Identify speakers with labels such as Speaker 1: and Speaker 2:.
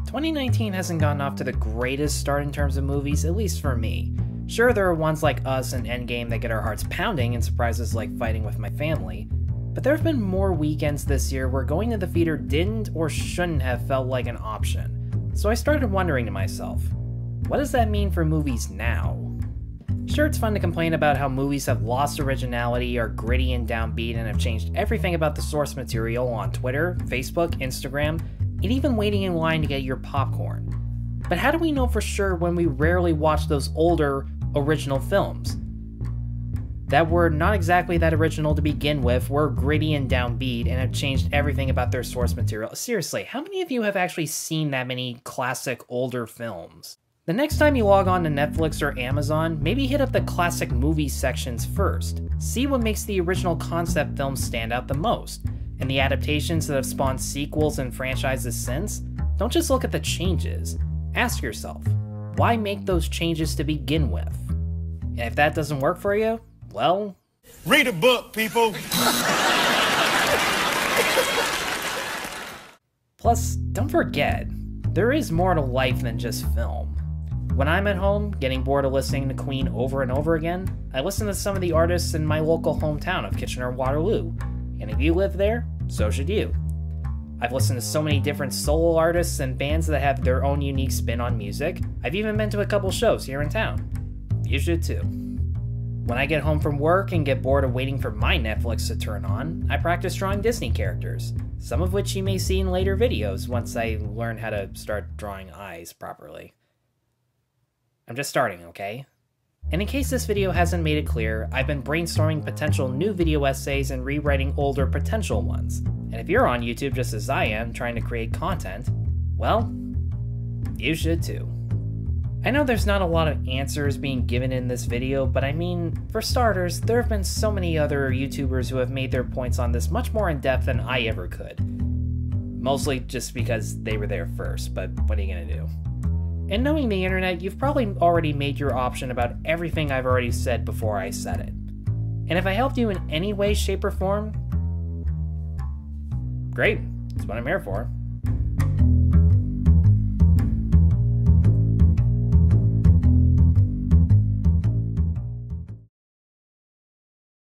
Speaker 1: 2019 hasn't gotten off to the greatest start in terms of movies, at least for me. Sure, there are ones like Us and Endgame that get our hearts pounding and surprises like fighting with my family, but there have been more weekends this year where going to the theater didn't or shouldn't have felt like an option. So I started wondering to myself, what does that mean for movies now? Sure, it's fun to complain about how movies have lost originality, are gritty and downbeat, and have changed everything about the source material on Twitter, Facebook, Instagram, and even waiting in line to get your popcorn. But how do we know for sure when we rarely watch those older, original films? That were not exactly that original to begin with, were gritty and downbeat, and have changed everything about their source material. Seriously, how many of you have actually seen that many classic older films? The next time you log on to Netflix or Amazon, maybe hit up the classic movies sections first. See what makes the original concept films stand out the most. And the adaptations that have spawned sequels and franchises since, don't just look at the changes. Ask yourself, why make those changes to begin with? And if that doesn't work for you, well...
Speaker 2: read a book, people!
Speaker 1: Plus, don't forget, there is more to life than just film. When I'm at home, getting bored of listening to Queen over and over again, I listen to some of the artists in my local hometown of Kitchener-Waterloo. And if you live there, so should you. I've listened to so many different solo artists and bands that have their own unique spin on music. I've even been to a couple shows here in town. You should too. When I get home from work and get bored of waiting for my Netflix to turn on, I practice drawing Disney characters, some of which you may see in later videos once I learn how to start drawing eyes properly. I'm just starting, okay? And in case this video hasn't made it clear, I've been brainstorming potential new video essays and rewriting older potential ones. And if you're on YouTube just as I am, trying to create content, well, you should too. I know there's not a lot of answers being given in this video, but I mean, for starters, there have been so many other YouTubers who have made their points on this much more in depth than I ever could. Mostly just because they were there first, but what are you gonna do? And knowing the internet, you've probably already made your option about everything I've already said before I said it. And if I helped you in any way, shape, or form, great, that's what I'm here for.